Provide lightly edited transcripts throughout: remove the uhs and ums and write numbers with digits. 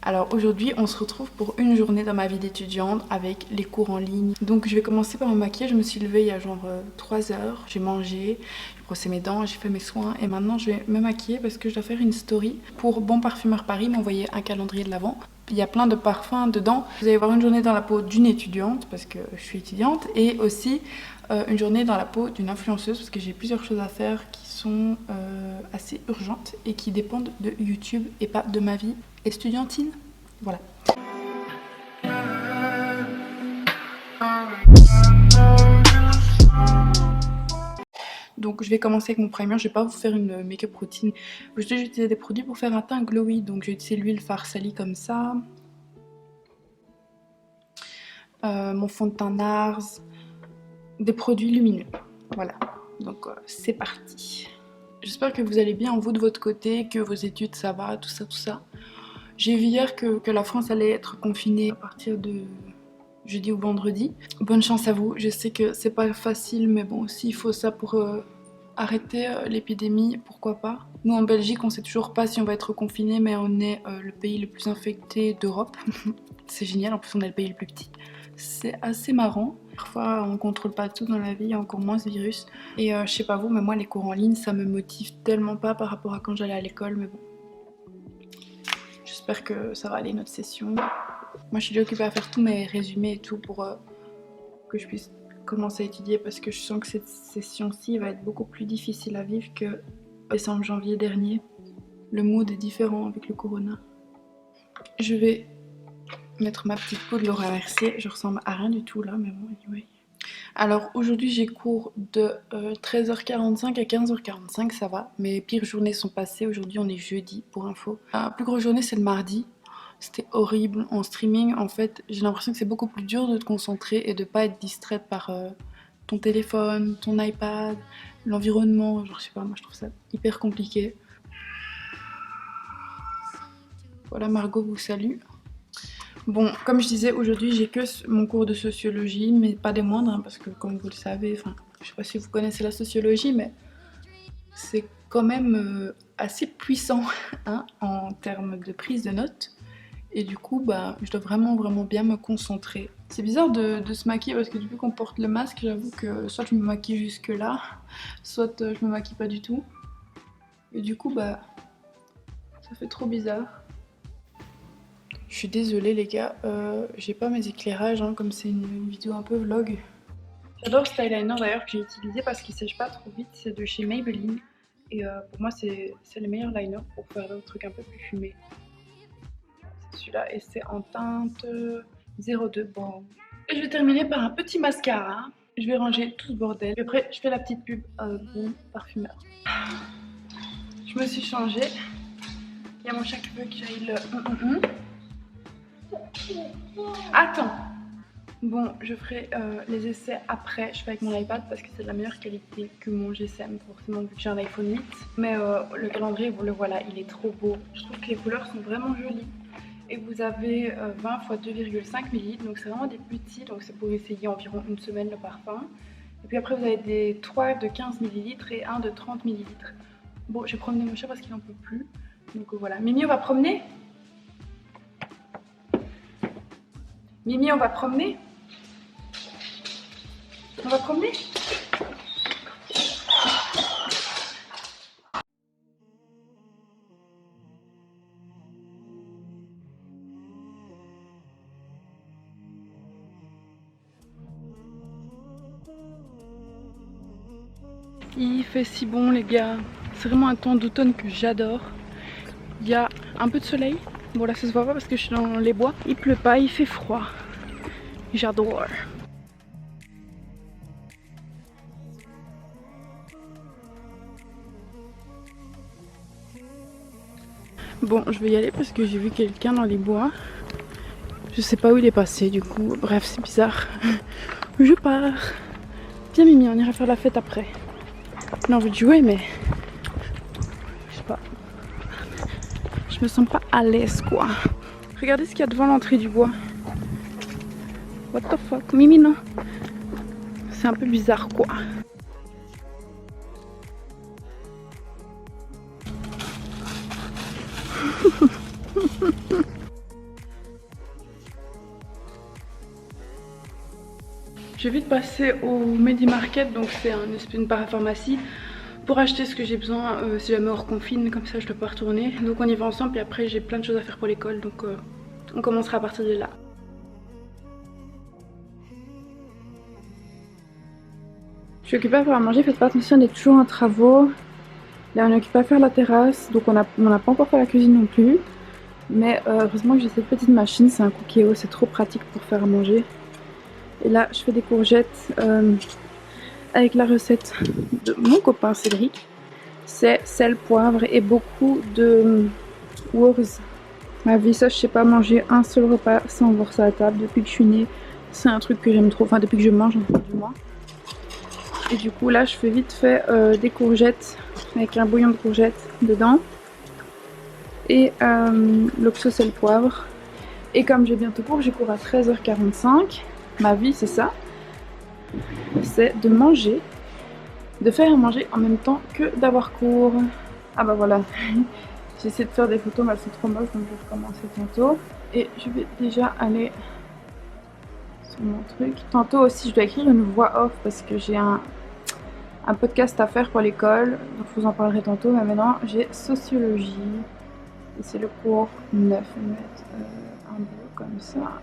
Alors aujourd'hui on se retrouve pour une journée dans ma vie d'étudiante avec les cours en ligne. Donc je vais commencer par me maquiller, je me suis levée il y a genre 3 heures, j'ai mangé, j'ai brossé mes dents, j'ai fait mes soins et maintenant je vais me maquiller parce que je dois faire une story pour Bon Parfumeur Paris, m'envoyer un calendrier de l'Avent. Il y a plein de parfums dedans. Vous allez voir une journée dans la peau d'une étudiante parce que je suis étudiante et aussi une journée dans la peau d'une influenceuse parce que j'ai plusieurs choses à faire qui sont assez urgentes et qui dépendent de YouTube et pas de ma vie estudiantine. Voilà. Donc je vais commencer avec mon primer, je vais pas vous faire une make-up routine. Je vais utiliser des produits pour faire un teint glowy. Donc je vais utiliser l'huile Farsali comme ça. Mon fond de teint NARS. Des produits lumineux. Voilà. Donc c'est parti. J'espère que vous allez bien vous de votre côté, que vos études ça va, tout ça, tout ça. J'ai vu hier que la France allait être confinée à partir de jeudi ou vendredi. Bonne chance à vous, je sais que c'est pas facile mais bon, s'il faut ça pour arrêter l'épidémie, pourquoi pas. Nous en Belgique on sait toujours pas si on va être confiné mais on est le pays le plus infecté d'Europe. C'est génial, en plus on est le pays le plus petit. C'est assez marrant. Parfois on contrôle pas tout dans la vie, encore moins ce virus. Et je sais pas vous mais moi les cours en ligne ça me motive tellement pas par rapport à quand j'allais à l'école, mais bon. J'espère que ça va aller notre session. Moi je suis déjà occupée à faire tous mes résumés et tout pour que je puisse commencer à étudier parce que je sens que cette session-ci va être beaucoup plus difficile à vivre que décembre, janvier dernier. Le mood est différent avec le corona. Je vais mettre ma petite peau de Laura Mercier. Je ressemble à rien du tout là, mais bon, anyway. Alors aujourd'hui j'ai cours de 13h45 à 15h45, ça va. Mes pires journées sont passées, aujourd'hui on est jeudi pour info. La plus grosse journée c'est le mardi. C'était horrible en streaming, en fait j'ai l'impression que c'est beaucoup plus dur de te concentrer et de pas être distraite par ton téléphone, ton iPad, l'environnement, genre je sais pas, moi je trouve ça hyper compliqué. Voilà, Margot vous salue. Bon, comme je disais, aujourd'hui j'ai que mon cours de sociologie, mais pas des moindres, hein, parce que comme vous le savez, enfin, je sais pas si vous connaissez la sociologie, mais c'est quand même assez puissant hein, en termes de prise de notes. Et du coup, bah, je dois vraiment bien me concentrer. C'est bizarre de se maquiller parce que depuis qu'on porte le masque, j'avoue que soit je me maquille jusque là, soit je me maquille pas du tout. Et du coup, bah, ça fait trop bizarre. Je suis désolée les gars, j'ai pas mes éclairages hein, comme c'est une vidéo un peu vlog. J'adore ce eyeliner d'ailleurs que j'ai utilisé parce qu'il sèche pas trop vite, c'est de chez Maybelline. Et pour moi c'est le meilleur liner pour faire des trucs un peu plus fumés. C'est celui-là et c'est en teinte 02 bon. Et je vais terminer par un petit mascara. Je vais ranger tout ce bordel. Et après je fais la petite pub Bon Parfumeur. Je me suis changée. Il y a mon chat qui veut que j'aille le... Attends. Bon, je ferai les essais après. Je fais avec mon iPad parce que c'est de la meilleure qualité que mon GSM, forcément vu que j'ai un iPhone 8. Mais le calendrier, vous le voilà, il est trop beau. Je trouve que les couleurs sont vraiment jolies. Et vous avez 20 x 2,5 ml, donc c'est vraiment des petits, donc c'est pour essayer environ une semaine le parfum. Et puis après vous avez des 3 de 15 ml et un de 30 ml. Bon, je vais promener mon chat parce qu'il n'en peut plus. Donc voilà. Mimi, on va promener? Mimi, on va promener? On va promener? Il fait si bon les gars. C'est vraiment un temps d'automne que j'adore. Il y a un peu de soleil. Bon là ça se voit pas parce que je suis dans les bois. Il pleut pas, il fait froid. J'adore. Bon, je vais y aller parce que j'ai vu quelqu'un dans les bois. Je sais pas où il est passé du coup. Bref, c'est bizarre. Je pars. Viens Mimi, on ira faire la fête après. J'ai envie de jouer mais... Je sais pas. Je me sens pas à l'aise quoi. Regardez ce qu'il y a devant l'entrée du bois. What the fuck? Mimi non. C'est un peu bizarre quoi. Je vais vite passer au Medi Market, donc c'est une parapharmacie, pour acheter ce que j'ai besoin si jamais on reconfine, comme ça je dois pas retourner. Donc on y va ensemble, puis après j'ai plein de choses à faire pour l'école, donc on commencera à partir de là. Je suis occupée à faire à manger, faites pas attention, on est toujours en travaux. Là on est occupé à faire la terrasse, donc on n'a pas encore fait la cuisine non plus. Mais heureusement que j'ai cette petite machine, c'est un Cookéo, c'est trop pratique pour faire à manger. Et là je fais des courgettes avec la recette de mon copain Cédric. C'est sel, poivre et beaucoup de Worth. Ma vie, ça je sais pas manger un seul repas sans voir ça à table depuis que je suis née. C'est un truc que j'aime trop, enfin depuis que je mange en fait du moins. Et du coup là je fais vite fait des courgettes avec un bouillon de courgettes dedans. Et l'oxo sel poivre. Et comme j'ai bientôt cours, j'ai cours à 13h45. Ma vie c'est ça. C'est de manger, de faire à manger en même temps que d'avoir cours. Ah bah voilà. J'essaie de faire des photos mais elles sont trop moches donc je vais recommencer tantôt. Et je vais déjà aller sur mon truc. Tantôt aussi je dois écrire une voix off parce que j'ai un podcast à faire pour l'école. Donc je vous en parlerai tantôt. Mais maintenant j'ai sociologie. Et c'est le cours 9. Je vais mettre un bleu comme ça.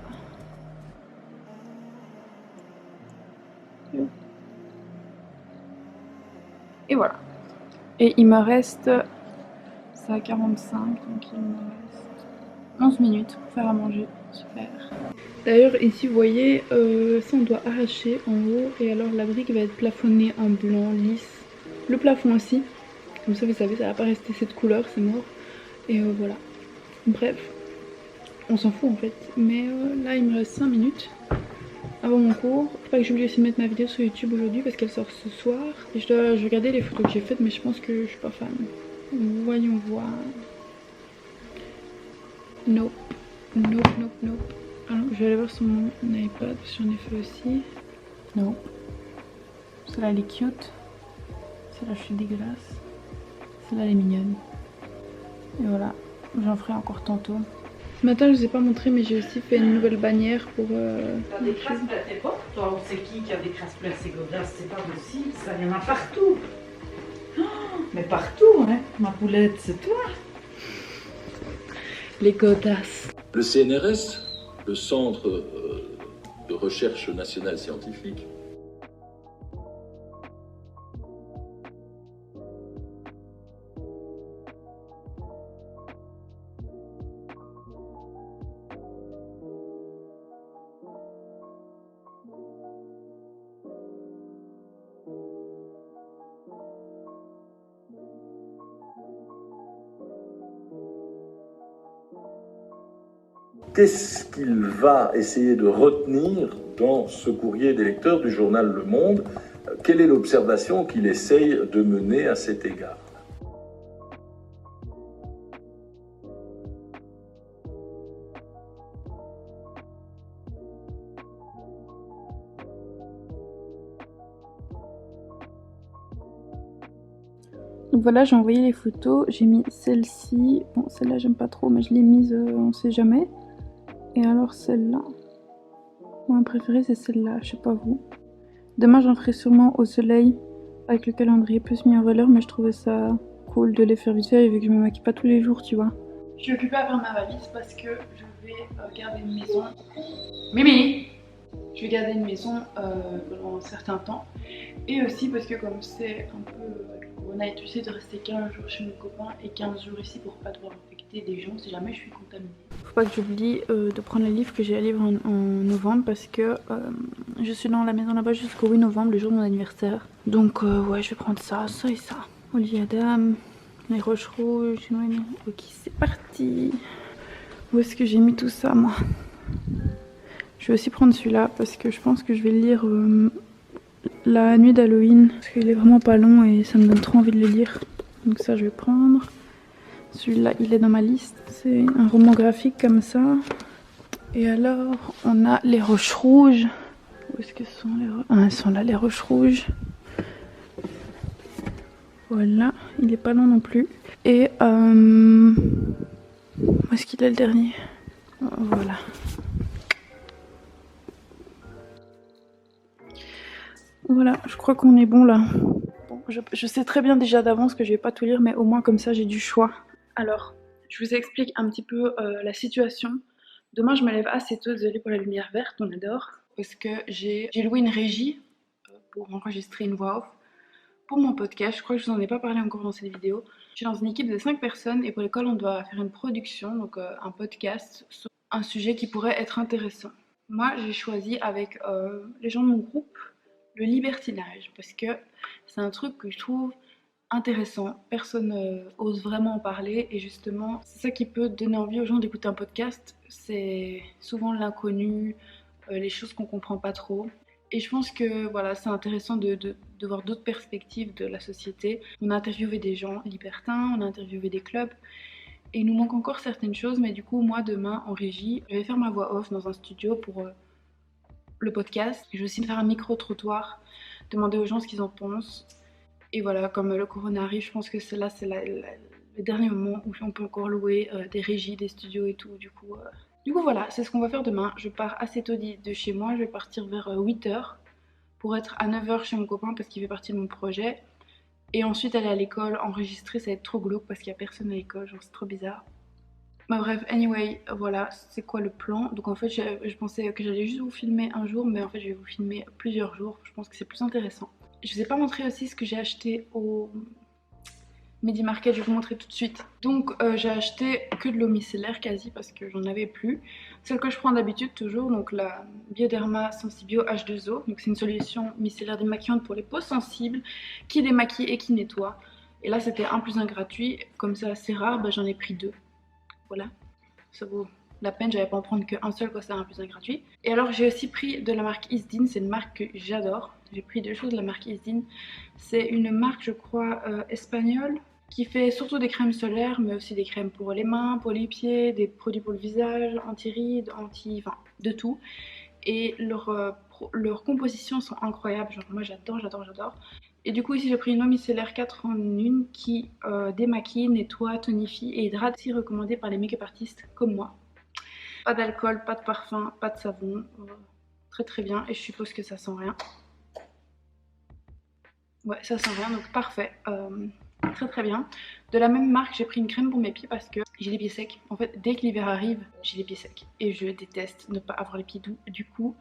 Et voilà. Et il me reste... C'est à 45, donc il me reste 11 minutes pour faire à manger. Super. D'ailleurs ici vous voyez, ça on doit arracher en haut. Et alors la brique va être plafonnée en blanc, lisse. Le plafond aussi. Comme ça vous savez, ça va pas rester cette couleur, c'est mort. Et voilà. Bref. On s'en fout en fait. Mais là il me reste 5 minutes avant mon cours. Faut pas que j'oublie aussi de mettre ma vidéo sur YouTube aujourd'hui parce qu'elle sort ce soir. Et je dois regarder les photos que j'ai faites mais je pense que je suis pas fan. Voyons voir. Nope. Nope, nope, nope. Alors, je vais aller voir sur mon iPad parce que j'en ai fait aussi. Non. Celle-là elle est cute. Celle-là je suis dégueulasse. Celle-là elle est mignonne. Et voilà. J'en ferai encore tantôt. Ce matin je vous ai pas montré mais j'ai aussi fait une nouvelle bannière pour T'as des crasses plein tes portes, toi, on sait qui a des crasses plein ses godasses, c'est pas possible, ça y en a partout. Oh, mais partout, hein, ma poulette, c'est toi. les godasses. Le CNRS, le Centre de recherche nationale scientifique, qu'est-ce qu'il va essayer de retenir dans ce courrier des lecteurs du journal Le Monde? Quelle est l'observation qu'il essaye de mener à cet égard? Donc voilà, j'ai envoyé les photos. J'ai mis celle-ci. Bon, celle-là j'aime pas trop mais je l'ai mise on sait jamais. Et alors celle-là. Mon préférée c'est celle-là, je sais pas vous. Demain j'en ferai sûrement au soleil avec le calendrier plus mis en valeur, mais je trouvais ça cool de les faire vite fait vu que je me maquille pas tous les jours, tu vois. Je suis occupée à faire ma valise parce que je vais garder une maison. Mimi! Je vais garder une maison pendant un certain temps. Et aussi parce que comme c'est un peu avec le corona et tu sais de rester 15 jours chez mon copain et 15 jours ici pour pas devoir infecter des gens si jamais je suis contaminée. Faut pas que j'oublie de prendre les livres que j'ai à lire en novembre parce que je suis dans la maison là-bas jusqu'au 8 novembre, le jour de mon anniversaire. Donc ouais, je vais prendre ça, ça et ça. Olivier Adam, les roches rouges, ok c'est parti. Où est-ce que j'ai mis tout ça moi? Je vais aussi prendre celui-là parce que je pense que je vais le lire la nuit d'Halloween. Parce qu'il est vraiment pas long et ça me donne trop envie de le lire. Donc ça je vais prendre. Celui-là il est dans ma liste. C'est un roman graphique comme ça. Et alors on a les roches rouges. Où est-ce que sont les roches? Ah, elles sont là les roches rouges. Voilà, il est pas long non plus. Et où est-ce qu'il est le dernier? Voilà. Voilà, je crois qu'on est bon là. Bon, je sais très bien déjà d'avance que je vais pas tout lire, mais au moins comme ça j'ai du choix. Alors, je vous explique un petit peu la situation. Demain, je me lève assez tôt, désolée pour la lumière verte, on adore, parce que j'ai loué une régie pour enregistrer une voix off pour mon podcast. Je crois que je vous en ai pas parlé encore dans cette vidéo. Je suis dans une équipe de 5 personnes et pour l'école, on doit faire une production, donc un podcast sur un sujet qui pourrait être intéressant. Moi, j'ai choisi avec les gens de mon groupe le libertinage parce que c'est un truc que je trouve intéressant. Personne ose vraiment en parler et justement, c'est ça qui peut donner envie aux gens d'écouter un podcast. C'est souvent l'inconnu, les choses qu'on comprend pas trop. Et je pense que voilà, c'est intéressant de voir d'autres perspectives de la société. On a interviewé des gens libertins, on a interviewé des clubs. Et il nous manque encore certaines choses, mais du coup, moi, demain, en régie, je vais faire ma voix off dans un studio pour le podcast. Je vais aussi faire un micro-trottoir, demander aux gens ce qu'ils en pensent. Et voilà, comme le corona arrive, je pense que c'est le dernier moment où on peut encore louer des régies, des studios et tout. Du coup, voilà, c'est ce qu'on va faire demain. Je pars assez tôt de chez moi, je vais partir vers 8h pour être à 9h chez mon copain parce qu'il fait partie de mon projet. Et ensuite aller à l'école, enregistrer, ça va être trop glauque parce qu'il n'y a personne à l'école, genre c'est trop bizarre. Bah bref, anyway, voilà, c'est quoi le plan. Donc en fait, je pensais que j'allais juste vous filmer un jour, mais en fait, je vais vous filmer plusieurs jours. Je pense que c'est plus intéressant. Je vous ai pas montré aussi ce que j'ai acheté au Medi Market, je vais vous montrer tout de suite. Donc j'ai acheté que de l'eau micellaire quasi parce que j'en avais plus. Celle que je prends d'habitude toujours, donc la Bioderma Sensibio H2O. Donc c'est une solution micellaire démaquillante pour les peaux sensibles qui démaquille et qui nettoie. Et là c'était 1 + 1 gratuit, comme c'est assez rare, bah, j'en ai pris 2. Voilà, ça vaut la peine, j'avais pas en prendre qu'un seul quand c'est 1 + 1 gratuit. Et alors j'ai aussi pris de la marque Isdin, c'est une marque que j'adore. J'ai pris 2 choses de la marque Isdin. C'est une marque je crois espagnole qui fait surtout des crèmes solaires mais aussi des crèmes pour les mains, pour les pieds, des produits pour le visage, anti-rides, enfin de tout. Et leurs compositions sont incroyables, genre moi j'adore. Et du coup ici j'ai pris une eau micellaire 4 en 1 qui démaquille, nettoie, tonifie et hydrate, aussi recommandée par les make-up artistes comme moi. Pas d'alcool, pas de parfum, pas de savon, très très bien et je suppose que ça sent rien. Ouais, ça sent rien, donc parfait, très très bien. De la même marque, j'ai pris une crème pour mes pieds parce que j'ai les pieds secs. En fait, dès que l'hiver arrive, j'ai les pieds secs et je déteste ne pas avoir les pieds doux. Du coup,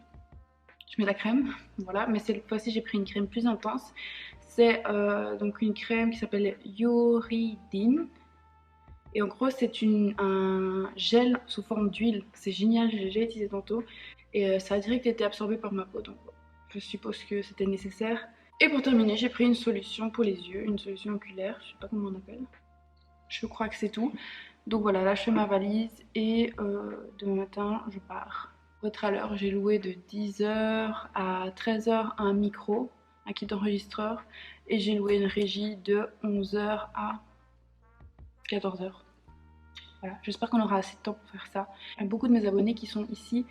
je mets la crème, voilà. Mais cette fois-ci, j'ai pris une crème plus intense. C'est donc une crème qui s'appelle Yoridin. Et en gros, c'est un gel sous forme d'huile. C'est génial, j'ai déjà utilisé tantôt. Et ça a direct été absorbé par ma peau, donc je suppose que c'était nécessaire. Et pour terminer, j'ai pris une solution pour les yeux, une solution oculaire, je sais pas comment on appelle. Je crois que c'est tout. Donc voilà, là je fais ma valise et demain matin je pars. Pour être à l'heure, j'ai loué de 10h à 13h un micro, un kit d'enregistreur, et j'ai loué une régie de 11h à 14h. Voilà, j'espère qu'on aura assez de temps pour faire ça. Il y a beaucoup de mes abonnés qui sont ici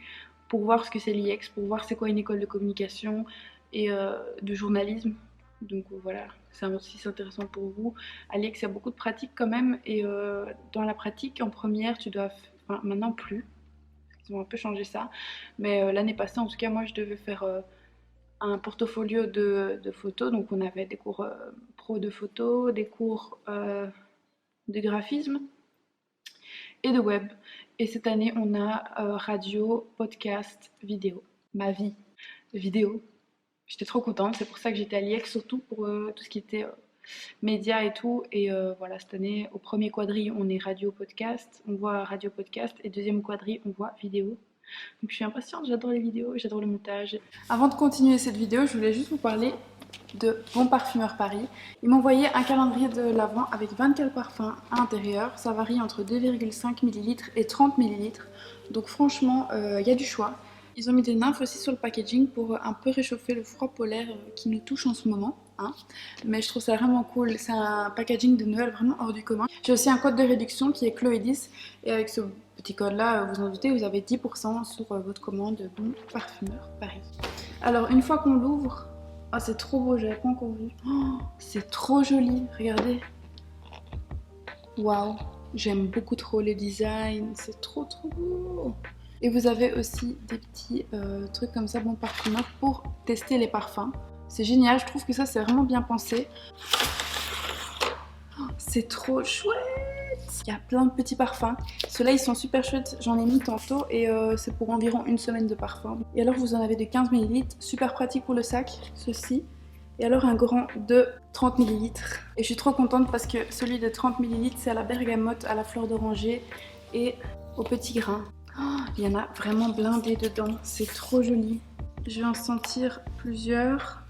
pour voir ce que c'est l'IEX, pour voir c'est quoi une école de communication et de journalisme. Donc voilà, c'est aussi intéressant pour vous. À l'IEX, il y a beaucoup de pratiques quand même. Et dans la pratique, en première, tu dois... Enfin, maintenant plus. Ils ont un peu changé ça. Mais l'année passée, en tout cas, moi, je devais faire un portfolio de photos. Donc on avait des cours pro de photos, des cours de graphisme et de web. Et cette année, on a radio, podcast, vidéo. Ma vie, vidéo. J'étais trop contente, c'est pour ça que j'étais à l'IEX, surtout pour tout ce qui était médias et tout. Et voilà, cette année, au premier quadri, on est radio, podcast. On voit radio, podcast. Et deuxième quadri, on voit vidéo. Donc je suis impatiente, j'adore les vidéos, j'adore le montage. Avant de continuer cette vidéo, je voulais juste vous parler de Bon Parfumeur Paris. Ils m'ont envoyé un calendrier de l'Avent avec 24 parfums à l'intérieur. Ça varie entre 2,5 ml et 30 ml. Donc franchement, il y a du choix. Ils ont mis des nymphes aussi sur le packaging pour un peu réchauffer le froid polaire qui nous touche en ce moment. Hein. Mais je trouve ça vraiment cool. C'est un packaging de Noël vraiment hors du commun. J'ai aussi un code de réduction qui est Chloé10. Et avec ce petit code là, vous en doutez, vous avez 10% sur votre commande Bon Parfumeur Paris. Alors une fois qu'on l'ouvre, oh, c'est trop beau, j'avais pas encore vu. Oh, c'est trop joli, regardez. Waouh, j'aime beaucoup trop le design, c'est trop beau. Et vous avez aussi des petits trucs comme ça, Bon Parfumeur, pour tester les parfums. C'est génial, je trouve que ça c'est vraiment bien pensé. Oh, c'est trop chouette! Il y a plein de petits parfums. Ceux-là ils sont super chouettes, j'en ai mis tantôt et c'est pour environ une semaine de parfum. Et alors vous en avez de 15 ml, super pratique pour le sac, ceci. Et alors un grand de 30 ml. Et je suis trop contente parce que celui de 30 ml c'est à la bergamote, à la fleur d'oranger et au petit grain. Oh, il y en a vraiment blindé dedans, c'est trop joli. Je vais en sentir plusieurs.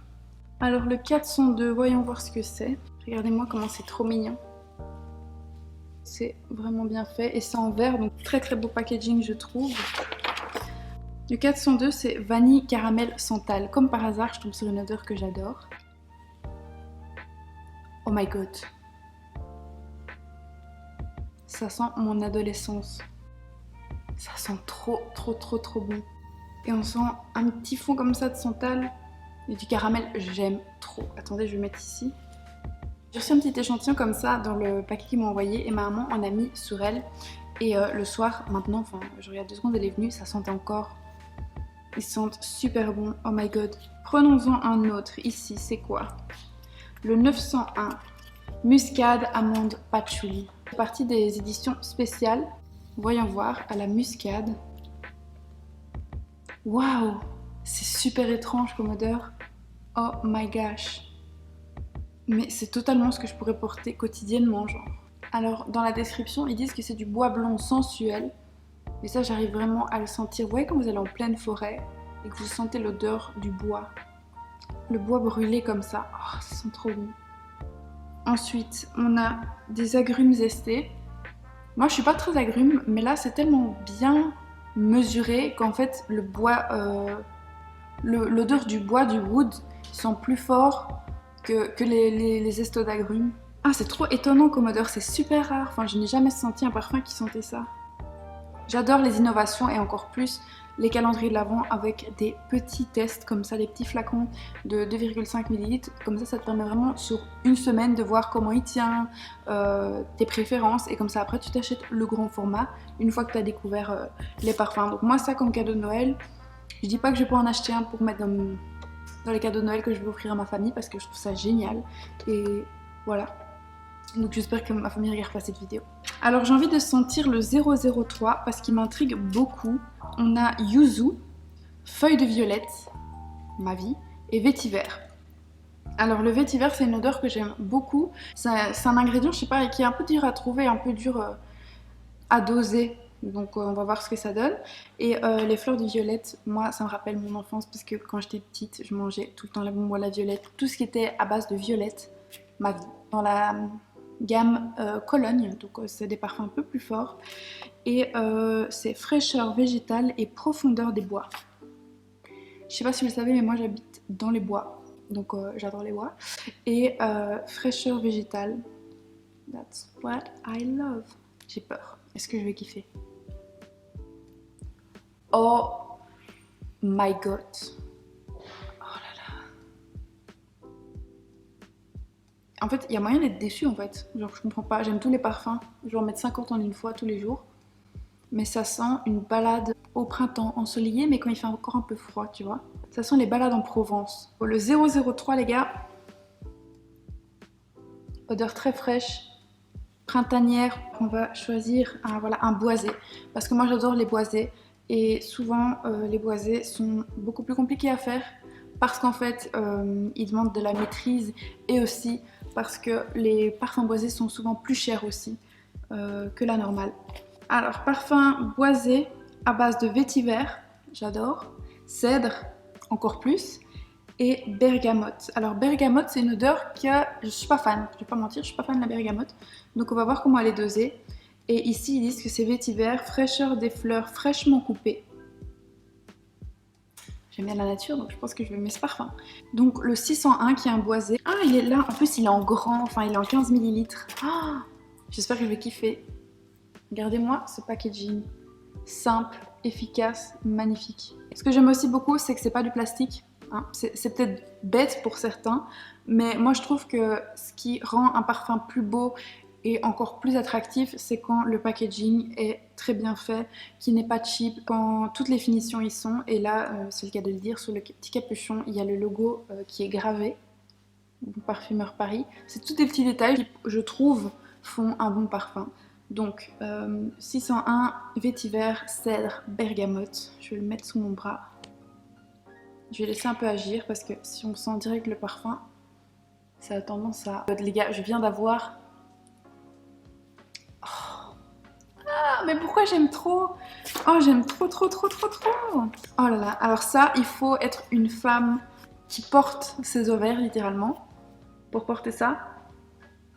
Alors le 402, voyons voir ce que c'est. Regardez-moi comment c'est trop mignon. C'est vraiment bien fait et c'est en verre, donc très très beau packaging je trouve. Le 402 c'est vanille caramel santal. Comme par hasard je tombe sur une odeur que j'adore. Oh my god. Ça sent mon adolescence. Ça sent trop bon. Et on sent un petit fond comme ça de santal et du caramel, j'aime trop. Attendez, je vais mettre ici. J'ai reçu un petit échantillon comme ça dans le paquet qu'ils m'ont envoyé et ma maman en a mis sur elle. Et le soir, maintenant, enfin, je regarde 2 secondes, elle est venue, ça sentait encore. Ils sentent super bon, oh my god. Prenons-en un autre, ici, c'est quoi? Le 901, muscade, amande, patchouli. C'est partie des éditions spéciales. Voyons voir, à la muscade. Waouh! C'est super étrange comme odeur. Oh my gosh. Mais c'est totalement ce que je pourrais porter quotidiennement, genre. Alors, dans la description, ils disent que c'est du bois blanc sensuel. Mais ça, j'arrive vraiment à le sentir. Vous voyez quand vous allez en pleine forêt et que vous sentez l'odeur du bois. Le bois brûlé comme ça. Oh, ça sent trop bon. Ensuite, on a des agrumes zestés. Moi, je suis pas très agrumes, mais là, c'est tellement bien mesuré qu'en fait, le bois... l'odeur du bois, du wood, sent plus fort que les zestos d'agrumes. Ah, c'est trop étonnant comme odeur, c'est super rare. Enfin, je n'ai jamais senti un parfum qui sentait ça. J'adore les innovations et encore plus les calendriers de l'Avent avec des petits tests comme ça, des petits flacons de 2,5 ml. Comme ça te permet vraiment sur une semaine de voir comment il tient, tes préférences. Et comme ça, après, tu t'achètes le grand format une fois que tu as découvert les parfums. Donc moi, ça comme cadeau de Noël, je dis pas que je vais pas en acheter un pour mettre dans les cadeaux de Noël que je vais offrir à ma famille parce que je trouve ça génial. Et voilà. Donc j'espère que ma famille regarde pas cette vidéo. Alors j'ai envie de sentir le 003 parce qu'il m'intrigue beaucoup. On a yuzu, feuille de violette, ma vie, et vétiver. Alors le vétiver c'est une odeur que j'aime beaucoup. C'est un ingrédient, je sais pas, qui est un peu dur à trouver, un peu dur à doser. Donc on va voir ce que ça donne. Et les fleurs de violette, moi ça me rappelle mon enfance parce que quand j'étais petite, je mangeais tout le temps la bonbonne à la violette. Tout ce qui était à base de violette, ma vie. Dans la gamme Cologne, donc c'est des parfums un peu plus forts. Et c'est fraîcheur végétale et profondeur des bois. Je sais pas si vous le savez, mais moi j'habite dans les bois. Donc j'adore les bois. Et fraîcheur végétale, that's what I love. J'ai peur. Est-ce que je vais kiffer? Oh my god. Oh là là. En fait, il y a moyen d'être déçu en fait. Genre, je comprends pas. J'aime tous les parfums. Je vais en mettre 50 en une fois tous les jours. Mais ça sent une balade au printemps ensoleillé, mais quand il fait encore un peu froid, tu vois. Ça sent les balades en Provence. Le 003, les gars. Odeur très fraîche. Printanière, on va choisir un boisé parce que moi j'adore les boisés et souvent les boisés sont beaucoup plus compliqués à faire parce qu'en fait ils demandent de la maîtrise et aussi parce que les parfums boisés sont souvent plus chers aussi que la normale. Alors parfum boisé à base de vétiver, j'adore, cèdre encore plus et bergamote. Alors bergamote c'est une odeur je suis pas fan, je vais pas mentir, je suis pas fan de la bergamote. Donc on va voir comment elle est dosée. Et ici ils disent que c'est vétiver, fraîcheur des fleurs fraîchement coupées. J'aime bien la nature donc je pense que je vais mettre ce parfum. Donc le 601 qui est un boisé. Ah il est là, en plus il est en grand, enfin il est en 15 ml. Ah, j'espère que je vais kiffer. Regardez-moi ce packaging. Simple, efficace, magnifique. Ce que j'aime aussi beaucoup c'est que c'est pas du plastique. Hein, c'est peut-être bête pour certains, mais moi je trouve que ce qui rend un parfum plus beau Et encore plus attractif, c'est quand le packaging est très bien fait, qui n'est pas cheap, quand toutes les finitions y sont. Et là, c'est le cas de le dire, sur le petit capuchon, il y a le logo qui est gravé, Parfumeur Paris. C'est tous des petits détails qui, je trouve, font un bon parfum. Donc, 601 vétiver, cèdre, bergamote. Je vais le mettre sous mon bras. Je vais laisser un peu agir parce que si on sent direct le parfum, ça a tendance à... Les gars, je viens d'avoir... Oh. Ah, mais pourquoi j'aime trop? Oh, j'aime trop. Oh là là, alors ça, il faut être une femme qui porte ses ovaires, littéralement, pour porter ça.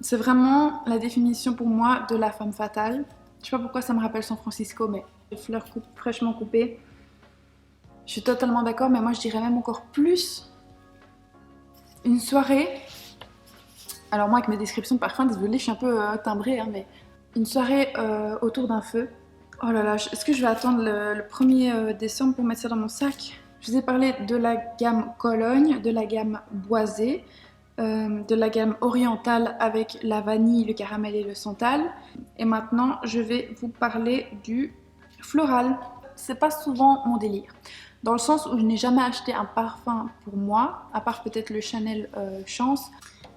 C'est vraiment la définition pour moi de la femme fatale. Je sais pas pourquoi ça me rappelle San Francisco, mais les fleurs fraîchement coupées. Je suis totalement d'accord, mais moi je dirais même encore plus une soirée. Alors moi avec mes descriptions de parfums, désolée, je suis un peu timbrée, hein, mais une soirée autour d'un feu. Oh là là, est-ce que je vais attendre le 1er décembre pour mettre ça dans mon sac? Je vous ai parlé de la gamme Cologne, de la gamme Boisée, de la gamme orientale avec la vanille, le caramel et le santal. Et maintenant, je vais vous parler du floral. C'est pas souvent mon délire, dans le sens où je n'ai jamais acheté un parfum pour moi, à part peut-être le Chanel Chance.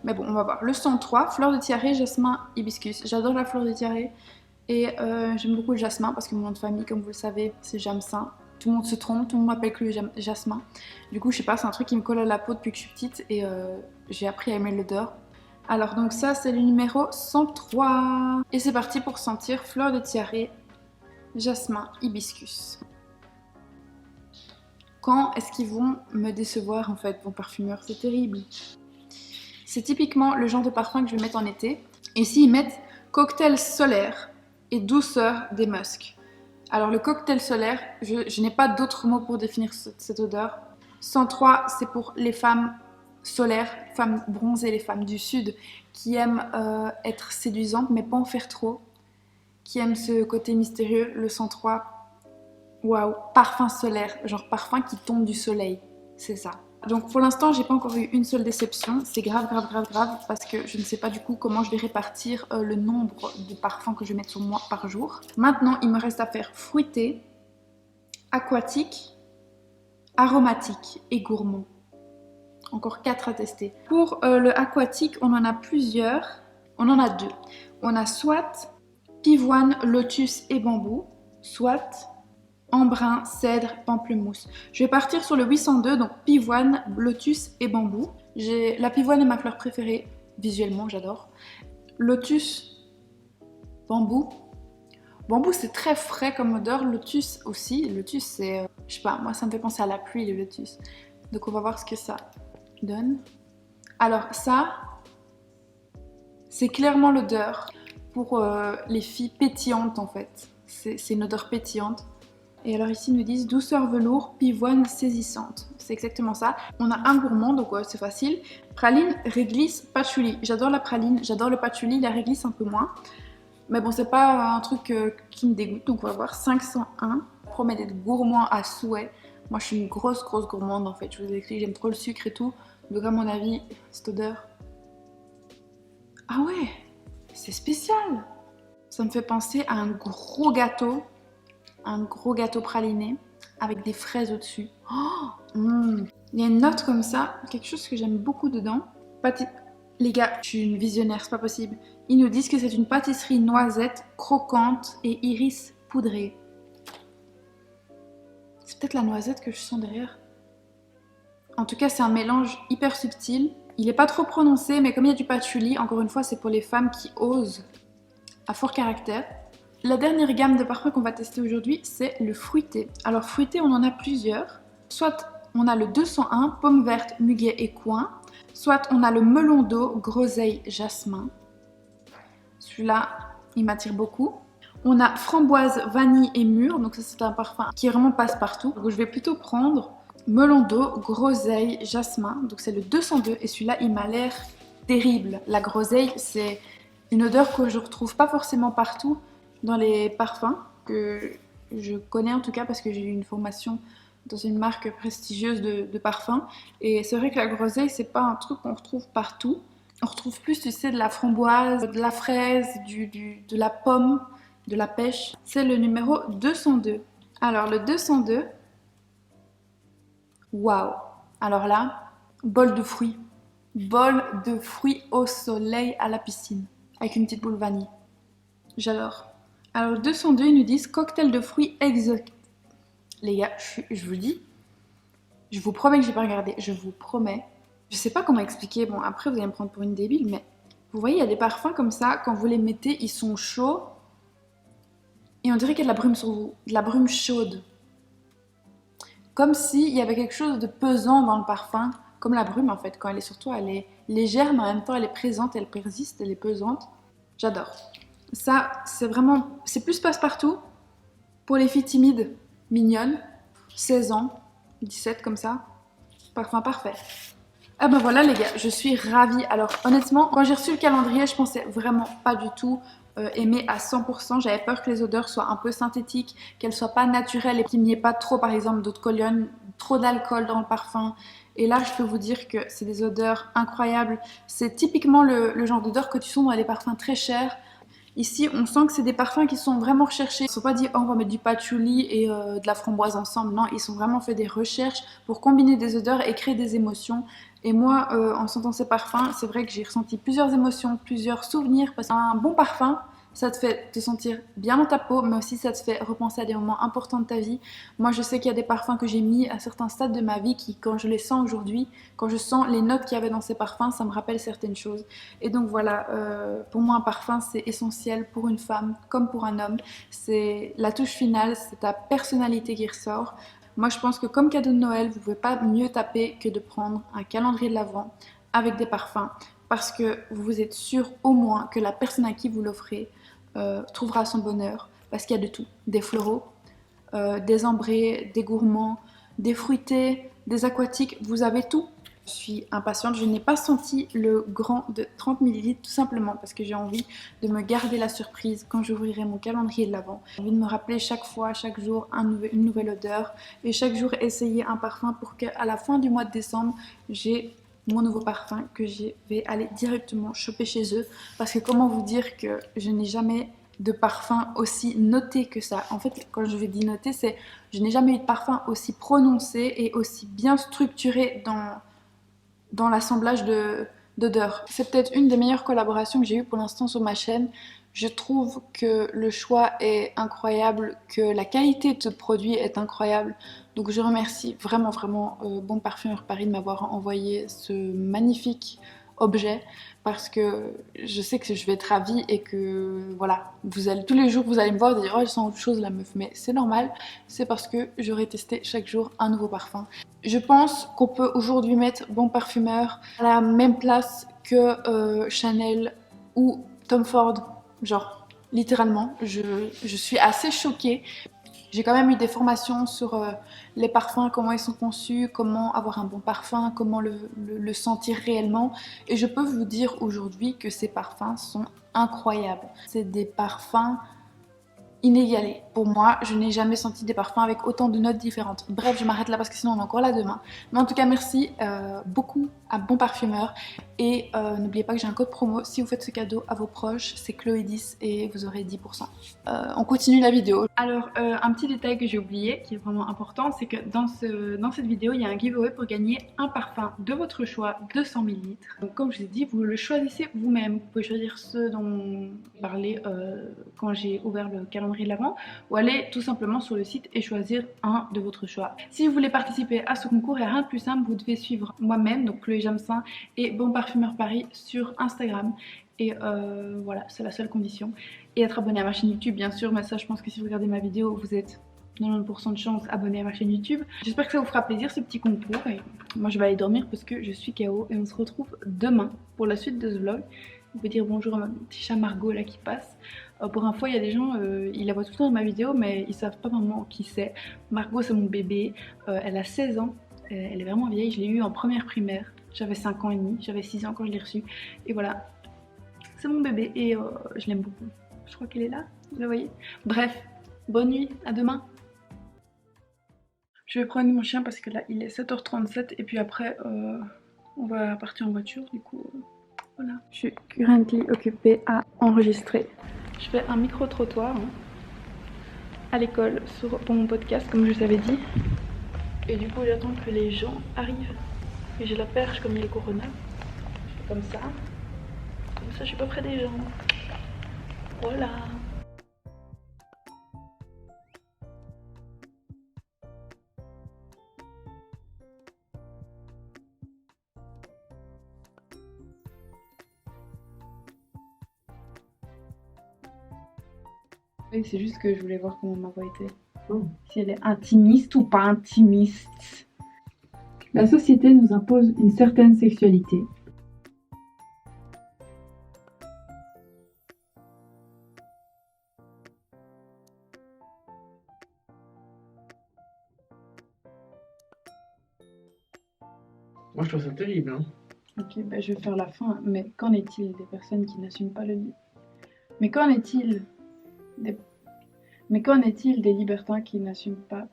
Mais bon, on va voir. Le 103, fleur de tiare, jasmin, hibiscus. J'adore la fleur de tiare et j'aime beaucoup le jasmin parce que mon nom de famille, comme vous le savez, c'est Jamsin. Tout le monde se trompe, tout le monde m'appelle que le jasmin. Du coup, je sais pas, c'est un truc qui me colle à la peau depuis que je suis petite et j'ai appris à aimer l'odeur. Alors donc ça, c'est le numéro 103. Et c'est parti pour sentir fleur de tiare, jasmin, hibiscus. Quand est-ce qu'ils vont me décevoir en fait, vos parfumeurs? C'est terrible. C'est typiquement le genre de parfum que je vais mettre en été. Ici, ils mettent cocktail solaire et douceur des musks. Alors le cocktail solaire, je n'ai pas d'autres mots pour définir cette odeur. 103, c'est pour les femmes solaires, femmes bronzées, les femmes du sud, qui aiment être séduisantes, mais pas en faire trop. Qui aiment ce côté mystérieux, le 103. Waouh, parfum solaire, genre parfum qui tombe du soleil, c'est ça. Donc pour l'instant, j'ai pas encore eu une seule déception. C'est grave parce que je ne sais pas du coup comment je vais répartir le nombre de parfums que je vais mettre sur moi par jour. Maintenant, il me reste à faire fruité, aquatique, aromatique et gourmand. Encore 4 à tester. Pour le aquatique, on en a plusieurs. On en a 2. On a soit pivoine, lotus et bambou, soit embrun, cèdre, pamplemousse. Je vais partir sur le 802, donc pivoine, lotus et bambou. La pivoine est ma fleur préférée, visuellement j'adore. Lotus, bambou. Bambou c'est très frais comme odeur, lotus aussi. Lotus c'est, je sais pas, moi ça me fait penser à la pluie le lotus. Donc on va voir ce que ça donne. Alors ça, c'est clairement l'odeur pour les filles pétillantes en fait. C'est une odeur pétillante. Et alors ici ils nous disent douceur velours, pivoine saisissante. C'est exactement ça. On a un gourmand, donc ouais, c'est facile. Praline, réglisse, patchouli. J'adore la praline, j'adore le patchouli, la réglisse un peu moins. Mais bon, c'est pas un truc qui me dégoûte, donc on va voir. 501, promet d'être gourmand à souhait. Moi je suis une grosse gourmande en fait. Je vous ai expliqué, j'aime trop le sucre et tout. Donc à mon avis, cette odeur... Ah ouais, c'est spécial. Ça me fait penser à un gros gâteau praliné avec des fraises au-dessus. Oh, Il y a une note comme ça, quelque chose que j'aime beaucoup dedans. Les gars, je suis une visionnaire, c'est pas possible. Ils nous disent que c'est une pâtisserie noisette, croquante et iris poudré. C'est peut-être la noisette que je sens derrière. En tout cas, c'est un mélange hyper subtil. Il n'est pas trop prononcé, mais comme il y a du patchouli, encore une fois, c'est pour les femmes qui osent, à fort caractère. La dernière gamme de parfums qu'on va tester aujourd'hui, c'est le fruité. Alors fruité, on en a plusieurs. Soit on a le 201, pomme verte, muguet et coin. Soit on a le melon d'eau, groseille, jasmin. Celui-là, il m'attire beaucoup. On a framboise, vanille et mûre. Donc ça, c'est un parfum qui vraiment passe partout. Donc je vais plutôt prendre melon d'eau, groseille, jasmin. Donc c'est le 202 et celui-là, il m'a l'air terrible. La groseille, c'est une odeur que je retrouve pas forcément partout dans les parfums, que je connais en tout cas parce que j'ai eu une formation dans une marque prestigieuse de parfums. Et c'est vrai que la groseille, c'est pas un truc qu'on retrouve partout. On retrouve plus, tu sais, de la framboise, de la fraise, de la pomme, de la pêche. C'est le numéro 202. Alors le 202, waouh! Alors là, bol de fruits. Bol de fruits au soleil à la piscine, avec une petite boule vanille. J'adore. Alors le 202, ils nous disent cocktail de fruits exotiques. Les gars, je vous dis, je vous promets que j'ai pas regardé, je vous promets. Je sais pas comment expliquer, bon après vous allez me prendre pour une débile, mais vous voyez, il y a des parfums comme ça, quand vous les mettez, ils sont chauds, et on dirait qu'il y a de la brume sur vous, de la brume chaude. Comme s'il y avait quelque chose de pesant dans le parfum, comme la brume en fait, quand elle est sur toi, elle est légère, mais en même temps elle est présente, elle persiste, elle est pesante. J'adore. Ça, c'est vraiment, c'est plus passe-partout pour les filles timides, mignonnes, 16 ans, 17 comme ça, parfum parfait. Ah ben voilà les gars, je suis ravie. Alors honnêtement, quand j'ai reçu le calendrier, je pensais vraiment pas du tout aimer à 100%. J'avais peur que les odeurs soient un peu synthétiques, qu'elles soient pas naturelles et qu'il n'y ait pas trop par exemple d'eau de cologne, trop d'alcool dans le parfum. Et là, je peux vous dire que c'est des odeurs incroyables. C'est typiquement le genre d'odeur que tu sens dans les parfums très chers. Ici, on sent que c'est des parfums qui sont vraiment recherchés. Ils ne sont pas dit oh, on va mettre du patchouli et de la framboise ensemble. Non, ils sont vraiment fait des recherches pour combiner des odeurs et créer des émotions. Et moi, en sentant ces parfums, c'est vrai que j'ai ressenti plusieurs émotions, plusieurs souvenirs. Parce qu'un bon parfum, ça te fait te sentir bien dans ta peau, mais aussi ça te fait repenser à des moments importants de ta vie. Moi, je sais qu'il y a des parfums que j'ai mis à certains stades de ma vie qui, quand je les sens aujourd'hui, quand je sens les notes qu'il y avait dans ces parfums, ça me rappelle certaines choses. Et donc voilà, pour moi, un parfum, c'est essentiel pour une femme comme pour un homme. C'est la touche finale, c'est ta personnalité qui ressort. Moi, je pense que comme cadeau de Noël, vous ne pouvez pas mieux taper que de prendre un calendrier de l'Avent avec des parfums parce que vous êtes sûr au moins que la personne à qui vous l'offrez trouvera son bonheur parce qu'il y a de tout. Des floraux, des ambrés, des gourmands, des fruités, des aquatiques, vous avez tout. Je suis impatiente, je n'ai pas senti le grand de 30 ml tout simplement parce que j'ai envie de me garder la surprise quand j'ouvrirai mon calendrier de l'Avent. J'ai envie de me rappeler chaque fois, chaque jour une nouvelle odeur et chaque jour essayer un parfum pour qu'à la fin du mois de décembre, j'ai mon nouveau parfum que je vais aller directement choper chez eux parce que comment vous dire que je n'ai jamais de parfum aussi noté que ça. En fait, quand je vais dire noté, c'est je n'ai jamais eu de parfum aussi prononcé et aussi bien structuré dans l'assemblage d'odeurs. C'est peut-être une des meilleures collaborations que j'ai eues pour l'instant sur ma chaîne. Je trouve que le choix est incroyable, que la qualité de ce produit est incroyable. Donc je remercie vraiment Bon Parfumeur Paris de m'avoir envoyé ce magnifique objet parce que je sais que je vais être ravie et que voilà, tous les jours vous allez me voir et dire oh elle sent autre chose la meuf, mais c'est normal, c'est parce que j'aurai testé chaque jour un nouveau parfum. Je pense qu'on peut aujourd'hui mettre Bon Parfumeur à la même place que Chanel ou Tom Ford, genre littéralement, je suis assez choquée. J'ai quand même eu des formations sur les parfums, comment ils sont conçus, comment avoir un bon parfum, comment le sentir réellement. Et je peux vous dire aujourd'hui que ces parfums sont incroyables. C'est des parfums inégalés. Pour moi, je n'ai jamais senti des parfums avec autant de notes différentes. Bref, je m'arrête là parce que sinon on est encore là demain. Mais en tout cas, merci beaucoup à Bon Parfumeur. Et n'oubliez pas que j'ai un code promo. Si vous faites ce cadeau à vos proches, c'est Chloé10 et vous aurez 10%. On continue la vidéo. Alors, un petit détail que j'ai oublié, qui est vraiment important, c'est que dans cette vidéo, il y a un giveaway pour gagner un parfum de votre choix, 200 ml. Donc, comme je vous ai dit, vous le choisissez vous-même. Vous pouvez choisir ceux dont je parlais quand j'ai ouvert le calendrier de l'Avent, ou aller tout simplement sur le site et choisir un de votre choix. Si vous voulez participer à ce concours, il n'y a rien de plus simple, vous devez suivre moi-même, donc Chloé Jamsin et Bon Parfumeur Paris sur Instagram. Et voilà, c'est la seule condition. Et être abonné à ma chaîne YouTube, bien sûr, mais ça, je pense que si vous regardez ma vidéo, vous êtes 90% de chance abonné à ma chaîne YouTube. J'espère que ça vous fera plaisir ce petit concours. Et moi, je vais aller dormir parce que je suis KO. Et on se retrouve demain pour la suite de ce vlog. Vous pouvez dire bonjour à ma petit chat Margot là qui passe. Pour info, il y a des gens, ils la voient tout le temps dans ma vidéo, mais ils savent pas vraiment qui c'est. Margot, c'est mon bébé. Elle a 16 ans. Elle est vraiment vieille. Je l'ai eue en première primaire. J'avais 5 ans et demi. J'avais 6 ans quand je l'ai reçue. Et voilà. C'est mon bébé et je l'aime beaucoup. Je crois qu'elle est là, vous la voyez. Bref, bonne nuit, à demain. Je vais prendre mon chien parce que là il est 7h37 et puis après on va partir en voiture du coup. Voilà, je suis currently occupée à enregistrer. Je fais un micro-trottoir à l'école pour mon podcast, comme je vous avais dit. Et du coup, j'attends que les gens arrivent. Et j'ai la perche comme il y a le corona. Je fais comme ça. Comme ça, je suis pas près des gens. Voilà. Oui, c'est juste que je voulais voir comment ma voix était. Si elle est intimiste ou pas intimiste. La société nous impose une certaine sexualité. Moi, je trouve ça terrible. Hein. Ok, bah je vais faire la fin. Mais qu'en est-il des personnes qui n'assument pas le lit? Mais qu'en est-il des... Mais qu'en est-il des libertins qui n'assument pas?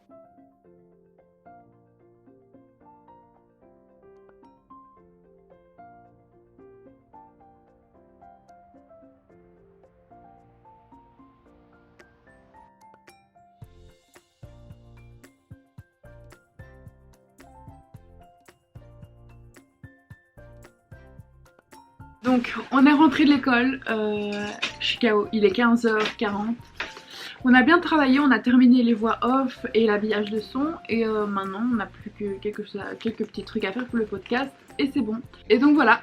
Donc, on est rentré de l'école, je suis KO, il est 15h40. On a bien travaillé, on a terminé les voix off et l'habillage de son. Et maintenant, on n'a plus que quelques petits trucs à faire pour le podcast. Et c'est bon. Et donc voilà,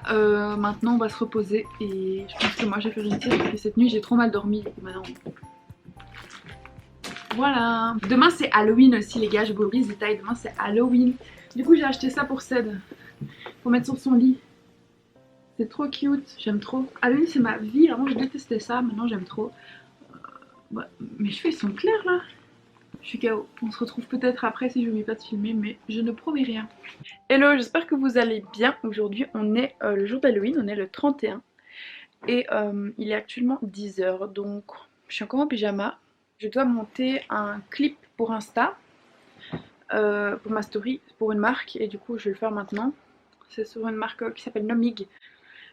maintenant on va se reposer. Et je pense que moi je vais faire une sieste parce que cette nuit j'ai trop mal dormi. Maintenant. Voilà. Demain c'est Halloween aussi les gars, je vous brise les détails. Demain c'est Halloween. Du coup j'ai acheté ça pour Ced. Pour mettre sur son lit. C'est trop cute, j'aime trop. Halloween c'est ma vie, avant je détestais ça, maintenant j'aime trop. Ouais, mes cheveux ils sont clairs là. Je suis KO. On se retrouve peut-être après si je n'oublie pas de filmer, mais je ne promets rien. Hello, j'espère que vous allez bien. Aujourd'hui on est le jour d'Halloween, on est le 31. Et il est actuellement 10h, donc je suis encore en pyjama. Je dois monter un clip pour Insta, pour ma story, pour une marque, et du coup je vais le faire maintenant. C'est sur une marque qui s'appelle Nomig.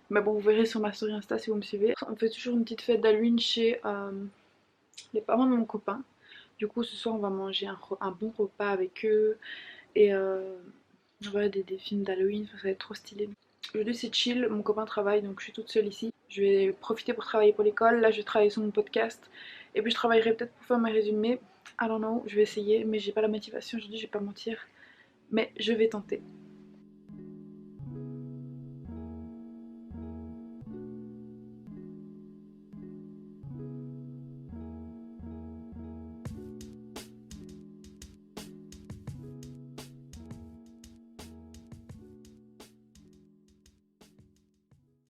Mais bon, vous verrez sur ma story Insta si vous me suivez. On fait toujours une petite fête d'Halloween chez les parents de mon copain. Du coup, ce soir, on va manger un bon repas avec eux. Et on va regarder des films d'Halloween, ça va être trop stylé. Aujourd'hui, c'est chill. Mon copain travaille, donc je suis toute seule ici. Je vais profiter pour travailler pour l'école. Là, je vais travailler sur mon podcast. Et puis, je travaillerai peut-être pour faire mes résumés. I don't know, je vais essayer. Mais j'ai pas la motivation aujourd'hui, je vais pas mentir. Mais je vais tenter.